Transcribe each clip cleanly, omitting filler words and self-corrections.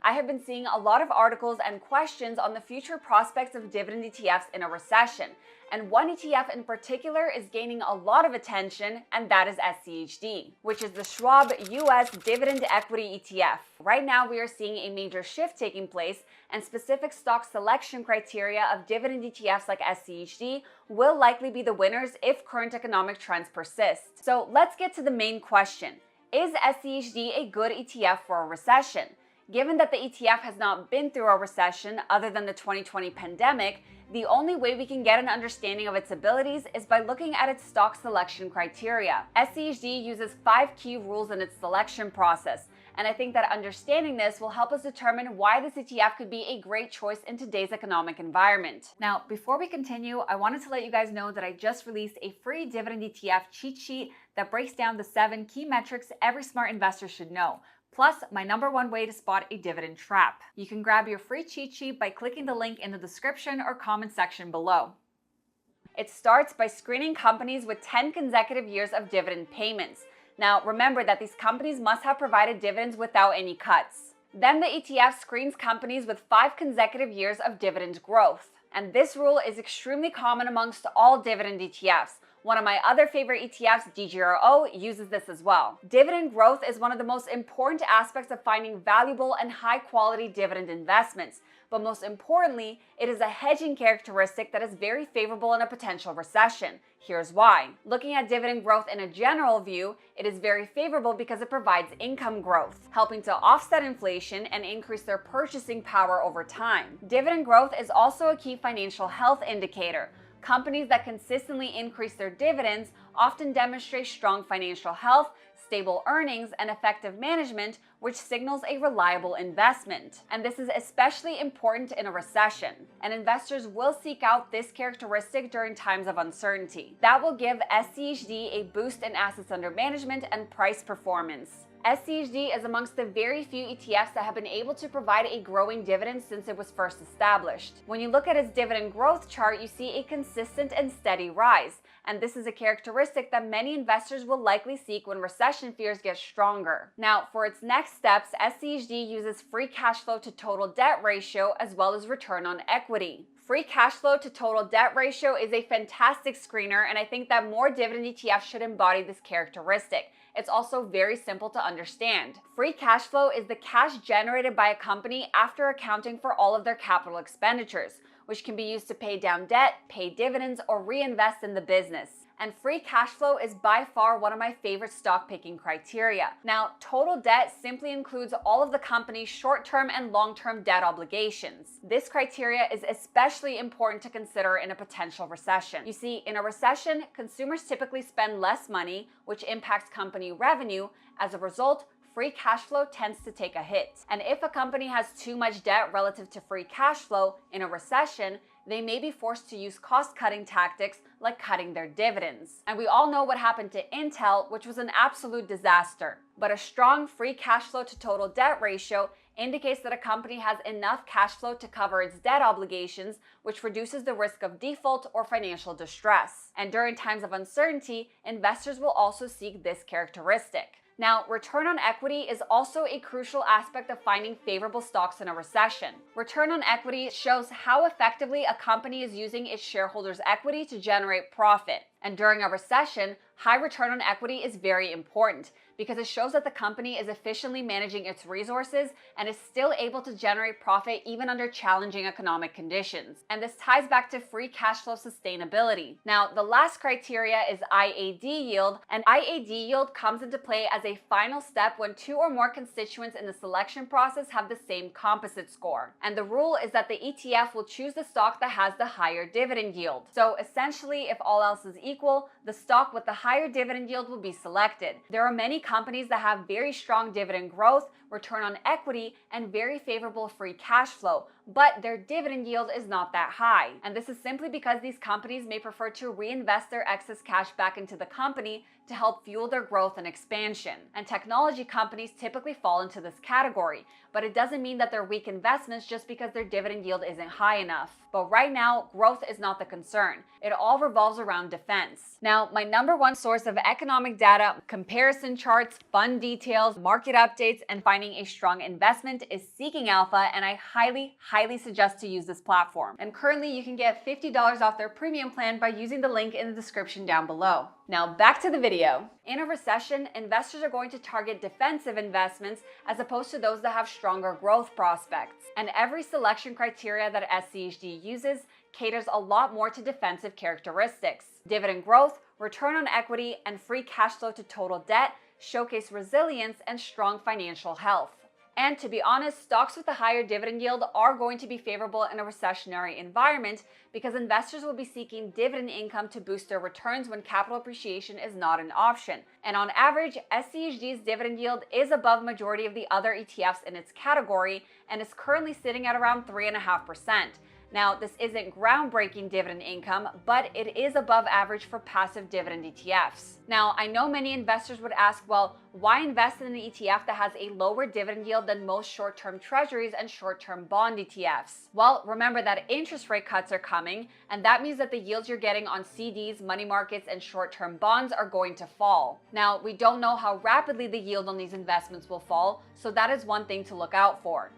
I have been seeing a lot of articles and questions on the future prospects of dividend ETFs in a recession, and one ETF in particular is gaining a lot of attention, and that is SCHD, which is the Schwab US Dividend Equity ETF. Right now, we are seeing a major shift taking place, and specific stock selection criteria of dividend ETFs like SCHD will likely be the winners if current economic trends persist. So let's get to the main question. Is SCHD a good ETF for a recession? Given that the ETF has not been through a recession other than the 2020 pandemic, the only way we can get an understanding of its abilities is by looking at its stock selection criteria. SCHD uses 5 key rules in its selection process, and I think that understanding this will help us determine why this ETF could be a great choice in today's economic environment. Now, before we continue, I wanted to let you guys know that I just released a free dividend ETF cheat sheet that breaks down the 7 key metrics every smart investor should know, plus my #1 way to spot a dividend trap. You can grab your free cheat sheet by clicking the link in the description or comment section below. It starts by screening companies with 10 consecutive years of dividend payments. Now, remember that these companies must have provided dividends without any cuts. Then the ETF screens companies with 5 consecutive years of dividend growth. And this rule is extremely common amongst all dividend ETFs. One of my other favorite ETFs, DGRO, uses this as well. Dividend growth is one of the most important aspects of finding valuable and high-quality dividend investments. But most importantly, it is a hedging characteristic that is very favorable in a potential recession. Here's why. Looking at dividend growth in a general view, it is very favorable because it provides income growth, helping to offset inflation and increase their purchasing power over time. Dividend growth is also a key financial health indicator. Companies that consistently increase their dividends often demonstrate strong financial health, stable earnings, and effective management, which signals a reliable investment. And this is especially important in a recession. And investors will seek out this characteristic during times of uncertainty. That will give SCHD a boost in assets under management and price performance. SCHD is amongst the very few ETFs that have been able to provide a growing dividend since it was first established. When you look at its dividend growth chart, you see a consistent and steady rise. And this is a characteristic that many investors will likely seek when recession fears get stronger. Now, for its next steps, SCHD uses free cash flow to total debt ratio as well as return on equity. Free cash flow to total debt ratio is a fantastic screener, and I think that more dividend ETFs should embody this characteristic. It's also very simple to understand. Free cash flow is the cash generated by a company after accounting for all of their capital expenditures, which can be used to pay down debt, pay dividends, or reinvest in the business. And free cash flow is by far one of my favorite stock picking criteria. Now, total debt simply includes all of the company's short-term and long-term debt obligations. This criteria is especially important to consider in a potential recession. You see, in a recession, consumers typically spend less money, which impacts company revenue. As a result, free cash flow tends to take a hit. And if a company has too much debt relative to free cash flow in a recession, they may be forced to use cost-cutting tactics like cutting their dividends. And we all know what happened to Intel, which was an absolute disaster. But a strong free cash flow to total debt ratio indicates that a company has enough cash flow to cover its debt obligations, which reduces the risk of default or financial distress. And during times of uncertainty, investors will also seek this characteristic. Now, return on equity is also a crucial aspect of finding favorable stocks in a recession. Return on equity shows how effectively a company is using its shareholders' equity to generate profit. And during a recession, high return on equity is very important because it shows that the company is efficiently managing its resources and is still able to generate profit even under challenging economic conditions. And this ties back to free cash flow sustainability. Now, the last criteria is IAD yield, and IAD yield comes into play as a final step when 2 or more constituents in the selection process have the same composite score. And the rule is that the ETF will choose the stock that has the higher dividend yield. So essentially, if all else is equal, the stock with the higher dividend yield will be selected. There are many companies that have very strong dividend growth, return on equity, and very favorable free cash flow, but their dividend yield is not that high. And this is simply because these companies may prefer to reinvest their excess cash back into the company to help fuel their growth and expansion. And technology companies typically fall into this category, but it doesn't mean that they're weak investments just because their dividend yield isn't high enough. But right now, growth is not the concern. It all revolves around defense. Now, my number one source of economic data, comparison charts, fund details, market updates, and finding a strong investment is Seeking Alpha, and I highly suggest to use this platform. And currently, you can get $50 off their premium plan by using the link in the description down below. Now, back to the video. In a recession, investors are going to target defensive investments as opposed to those that have stronger growth prospects. And every selection criteria that SCHD uses caters a lot more to defensive characteristics. Dividend growth, return on equity, and free cash flow to total debt showcase resilience and strong financial health. And to be honest, stocks with a higher dividend yield are going to be favorable in a recessionary environment because investors will be seeking dividend income to boost their returns when capital appreciation is not an option. And on average, SCHD's dividend yield is above majority of the other ETFs in its category and is currently sitting at around 3.5%. Now, this isn't groundbreaking dividend income, but it is above average for passive dividend ETFs. Now, I know many investors would ask, well, why invest in an ETF that has a lower dividend yield than most short-term treasuries and short-term bond ETFs? Well, remember that interest rate cuts are coming, and that means that the yields you're getting on CDs, money markets, and short-term bonds are going to fall. Now, we don't know how rapidly the yield on these investments will fall, so that is one thing to look out for.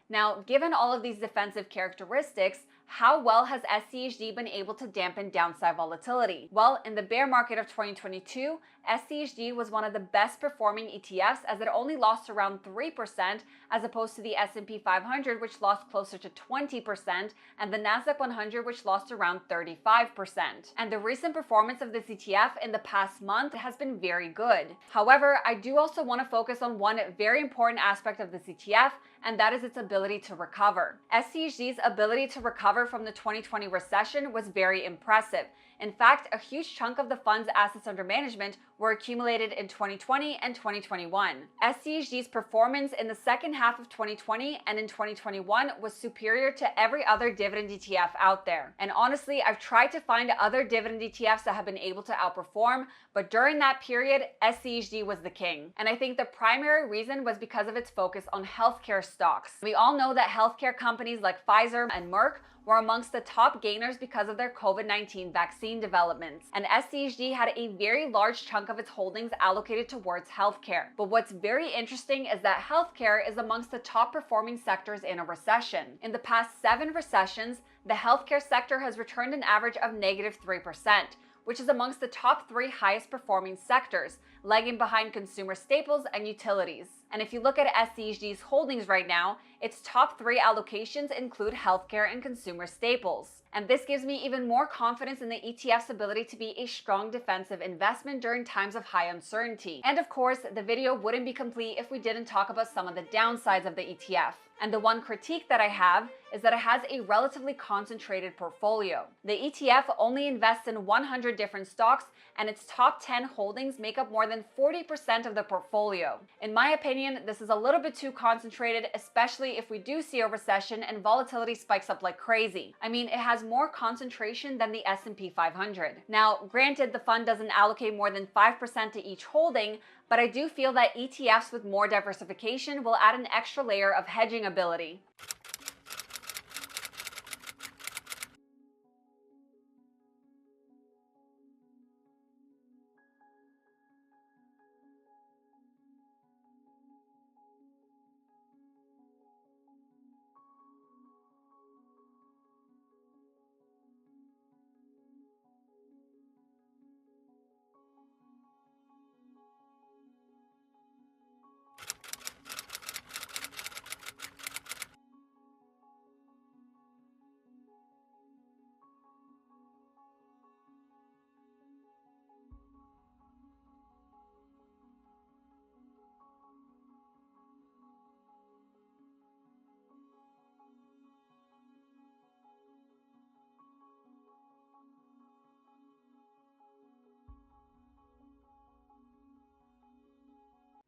Now, given all of these defensive characteristics, how well has SCHD been able to dampen downside volatility? Well, in the bear market of 2022, SCHD was one of the best performing ETFs as it only lost around 3% as opposed to the S&P 500, which lost closer to 20%, and the Nasdaq 100, which lost around 35%. And the recent performance of this ETF in the past month has been very good. However, I do also want to focus on one very important aspect of this ETF, and that is its ability to recover. SCHD's ability to recover from the 2020 recession was very impressive. In fact, a huge chunk of the fund's assets under management were accumulated in 2020 and 2021. SCHD's performance in the second half of 2020 and in 2021 was superior to every other dividend ETF out there. And honestly, I've tried to find other dividend ETFs that have been able to outperform, but during that period, SCHD was the king. And I think the primary reason was because of its focus on healthcare stocks. We all know that healthcare companies like Pfizer and Merck were amongst the top gainers because of their COVID-19 vaccine developments. And SCHD had a very large chunk of its holdings allocated towards healthcare. But what's very interesting is that healthcare is amongst the top performing sectors in a recession. In the past 7 recessions, the healthcare sector has returned an average of -3%, which is amongst the top 3 highest performing sectors, lagging behind consumer staples and utilities. And if you look at SCHD's holdings right now, its top 3 allocations include healthcare and consumer staples. And this gives me even more confidence in the ETF's ability to be a strong defensive investment during times of high uncertainty. And of course, the video wouldn't be complete if we didn't talk about some of the downsides of the ETF. And the one critique that I have is that it has a relatively concentrated portfolio. The ETF only invests in 100 different stocks, and its top 10 holdings make up more than 40% of the portfolio. In my opinion, this is a little bit too concentrated, especially if we do see a recession and volatility spikes up like crazy. I mean, it has more concentration than the S&P 500. Now, granted, the fund doesn't allocate more than 5% to each holding, but I do feel that ETFs with more diversification will add an extra layer of hedging ability.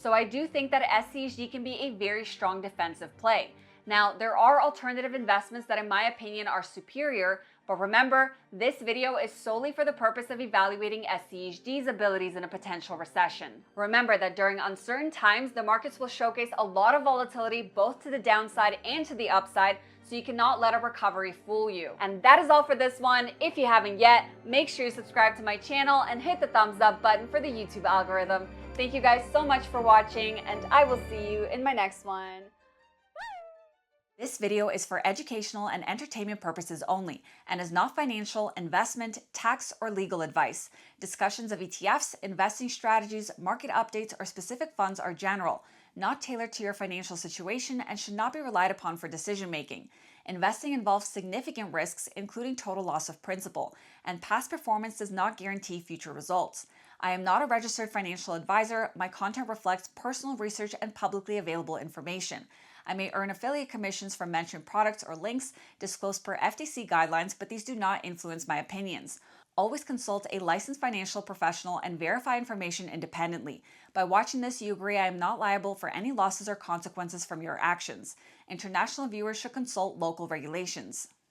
So I do think that SCHD can be a very strong defensive play. Now, there are alternative investments that in my opinion are superior, but remember, this video is solely for the purpose of evaluating SCHD's abilities in a potential recession. Remember that during uncertain times, the markets will showcase a lot of volatility both to the downside and to the upside, so you cannot let a recovery fool you. And that is all for this one. If you haven't yet, make sure you subscribe to my channel and hit the thumbs up button for the YouTube algorithm. Thank you guys so much for watching, and I will see you in my next one. This video is for educational and entertainment purposes only and is not financial, investment, tax, or legal advice. Discussions of ETFs, investing strategies, market updates, or specific funds are general, not tailored to your financial situation, and should not be relied upon for decision making. Investing involves significant risks, including total loss of principal, and past performance does not guarantee future results. I am not a registered financial advisor. My content reflects personal research and publicly available information. I may earn affiliate commissions from mentioned products or links disclosed per FTC guidelines, but these do not influence my opinions. Always consult a licensed financial professional and verify information independently. By watching this, you agree I am not liable for any losses or consequences from your actions. International viewers should consult local regulations.